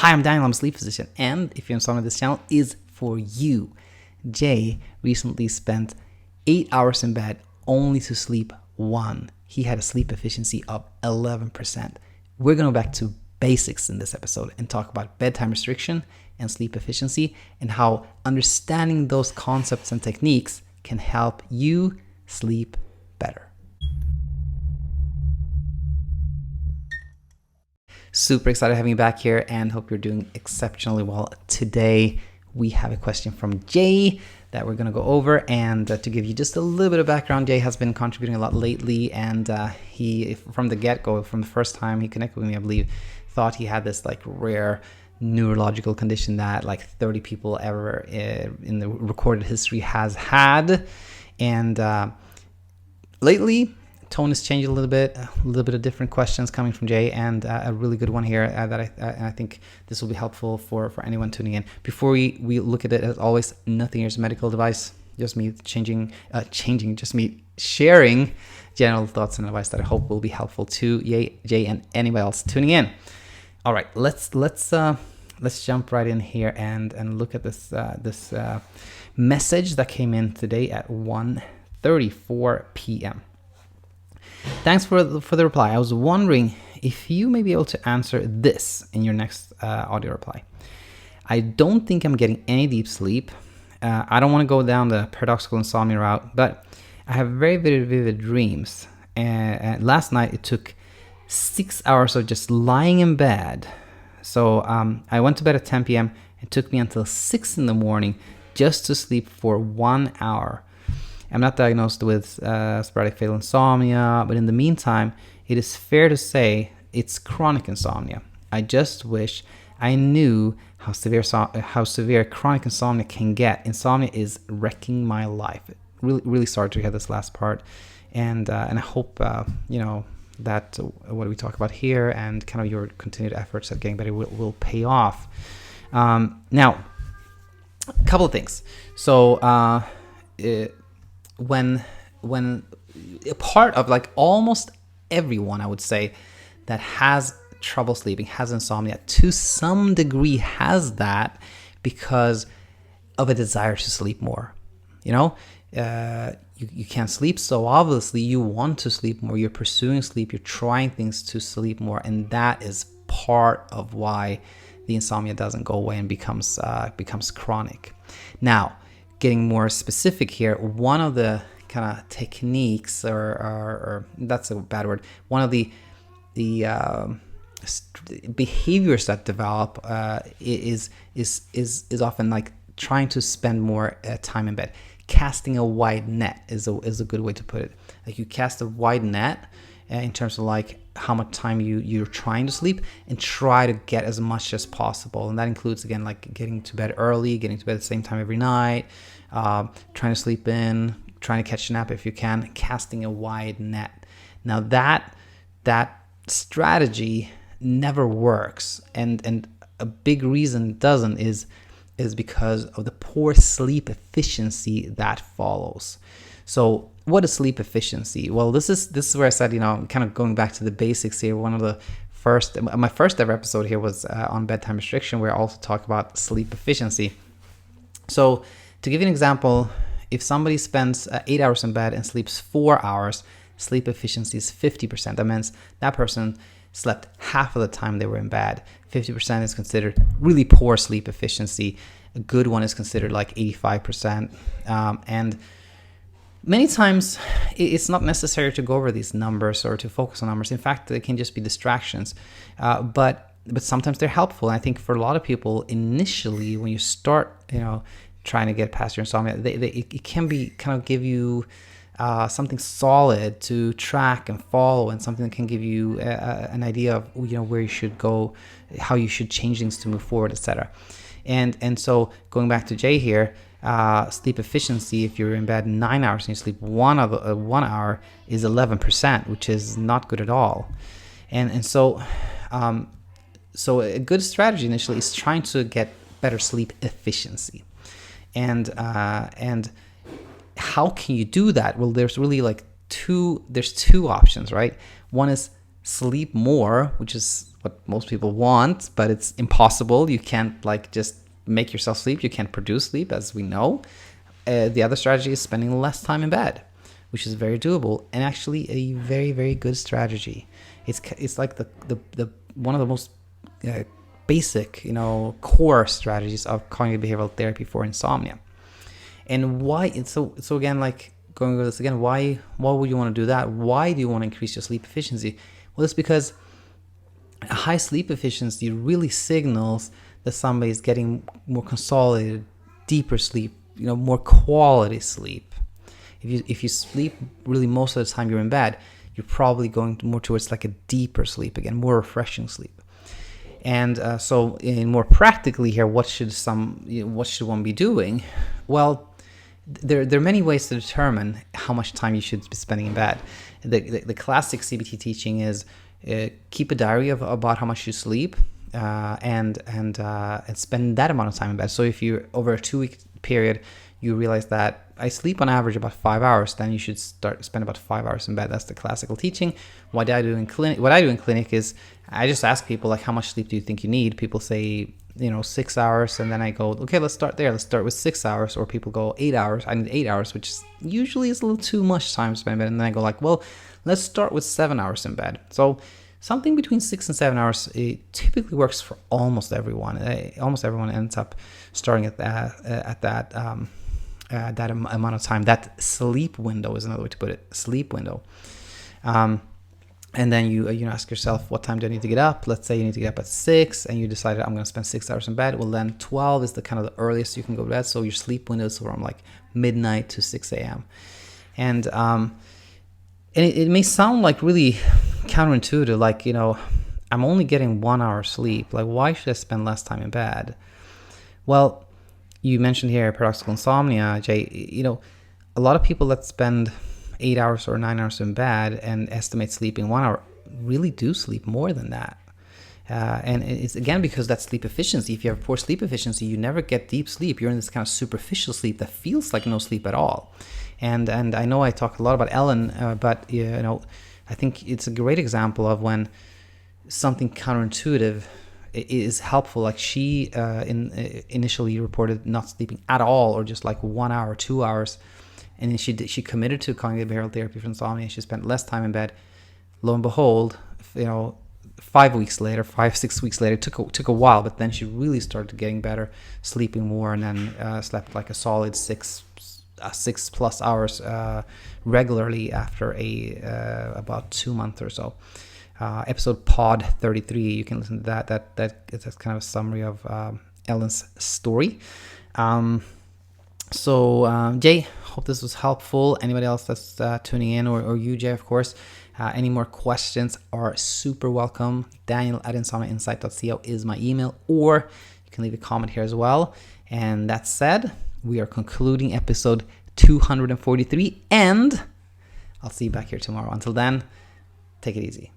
Hi, I'm Daniel, I'm a sleep physician, and if you're insomnia, this channel is for you. Jay recently spent 8 hours in bed only to sleep 1. He had a sleep efficiency of 11%. We're going to go back to basics in this episode and talk about bedtime restriction and sleep efficiency and how understanding those concepts and techniques can help you sleep better. Super excited having you back here and hope you're doing exceptionally well. Today, we have a question from Jay that we're going to go over, and to give you just a little bit of background, Jay has been contributing a lot lately, and he, from the get-go, from the first time he connected with me, I believe, thought he had this like rare neurological condition that like 30 people ever in the recorded history has had. And lately, tone has changed a little bit of different questions coming from Jay, and a really good one here that I think this will be helpful for anyone tuning in. Before we look at it, as always, nothing here is a medical device, just me just me sharing general thoughts and advice that I hope will be helpful to Jay and anybody else tuning in. All right, let's jump right in here and look at this message that came in today at 1:34 p.m. Thanks for the reply. I was wondering if you may be able to answer this in your next audio reply. I don't think I'm getting any deep sleep. I don't want to go down the paradoxical insomnia route, but I have very, very vivid dreams. And last night it took 6 hours of just lying in bed. So I went to bed at 10 p.m. It took me until 6 in the morning just to sleep for 1 hour. I'm not diagnosed with sporadic fatal insomnia, but in the meantime, it is fair to say it's chronic insomnia. I just wish I knew how severe chronic insomnia can get. Insomnia is wrecking my life. Really, really sorry to hear this last part, and I hope that what we talk about here and kind of your continued efforts at getting better will pay off. Now, a couple of things. So. When a part of like almost everyone, I would say, that has trouble sleeping, has insomnia, to some degree has that because of a desire to sleep more. You can't sleep, so obviously you want to sleep more. You're pursuing sleep. You're trying things to sleep more, and that is part of why the insomnia doesn't go away and becomes chronic. Now, getting more specific here, one of the kind of techniques, or that's a bad word, one of the behaviors that develop is often like trying to spend more time in bed. Casting a wide net is a good way to put it. Like you cast a wide net in terms of like how much time you're trying to sleep, and try to get as much as possible. And that includes, again, like getting to bed early, getting to bed at the same time every night, trying to sleep in, trying to catch a nap if you can, casting a wide net. Now that strategy never works, and a big reason it doesn't is because of the poor sleep efficiency that follows. So what is sleep efficiency? Well, this is where I said, I'm kind of going back to the basics here. My first ever episode here was on bedtime restriction, where I also talk about sleep efficiency. So to give you an example, if somebody spends 8 hours in bed and sleeps 4 hours, sleep efficiency is 50%. That means that person slept half of the time they were in bed. 50% is considered really poor sleep efficiency. A good one is considered like 85%. And many times it's not necessary to go over these numbers or to focus on numbers. In fact, they can just be distractions. But sometimes they're helpful. And I think for a lot of people, initially, when you start, trying to get past your insomnia, it can be kind of give you something solid to track and follow, and something that can give you an idea of where you should go, how you should change things to move forward, etc. And so going back to Jay here, sleep efficiency, if you're in bed 9 hours and you sleep 1 hour, is 11%, which is not good at all. And so a good strategy initially is trying to get better sleep efficiency. And how can you do that? Well, there's really two options, right? One is sleep more, which is what most people want, but it's impossible. You can't like just make yourself sleep. You can't produce sleep, as we know. The other strategy is spending less time in bed, which is very doable and actually a very, very good strategy. It's like the one of the most basic, core strategies of cognitive behavioral therapy for insomnia. And why? So again, like going over this again, why would you want to do that? Why do you want to increase your sleep efficiency? Well, it's because a high sleep efficiency really signals that somebody is getting more consolidated, deeper sleep, more quality sleep. If you sleep really most of the time you're in bed, you're probably going more towards like a deeper sleep again, more refreshing sleep. And so, in more practically here, what should one be doing? Well, there are many ways to determine how much time you should be spending in bed. The classic CBT teaching is keep a diary about how much you sleep and spend that amount of time in bed. So if you over a 2-week period you realize that I sleep on average about 5 hours, then you should spend about 5 hours in bed. That's the classical teaching. What I do in clinic is I just ask people like, how much sleep do you think you need? People say 6 hours, and then I go, okay, let's start there. Let's start with 6 hours. Or people go 8 hours. I need 8 hours, which usually is a little too much time spent in bed. And then I go like, well, let's start with 7 hours in bed. So something between 6 and 7 hours, it typically works for almost everyone. Almost everyone ends up starting at that amount of time. That sleep window is another way to put it. Sleep window. And then you ask yourself, what time do I need to get up? Let's say you need to get up at 6, and you decided I'm going to spend 6 hours in bed. Well, then 12 is the kind of the earliest you can go to bed. So your sleep window is from like midnight to 6 a.m. And it may sound like really counterintuitive, like, I'm only getting 1 hour sleep. Like, why should I spend less time in bed? Well, you mentioned here paradoxical insomnia, Jay. A lot of people that spend 8 hours or 9 hours in bed and estimate sleeping 1 hour really do sleep more than that. And it's again because that sleep efficiency. If you have poor sleep efficiency, you never get deep sleep. You're in this kind of superficial sleep that feels like no sleep at all. And I know I talk a lot about Ellen, but I think it's a great example of when something counterintuitive is helpful. Like she initially reported not sleeping at all, or just like 1 hour, 2 hours. And then she committed to cognitive behavioral therapy for insomnia. She spent less time in bed. Lo and behold, 5 weeks later, 6 weeks later, took a while, but then she really started getting better, sleeping more, and then slept like a solid 6+ hours regularly after about 2 months or so. Episode pod 33, you can listen to that. That's kind of a summary of Ellen's story. So Jay, hope this was helpful. Anybody else that's tuning in, or you, Jay, of course, any more questions are super welcome. Daniel@insomniainsight.co is my email, or you can leave a comment here as well. And that said, we are concluding episode 243, and I'll see you back here tomorrow. Until then, take it easy.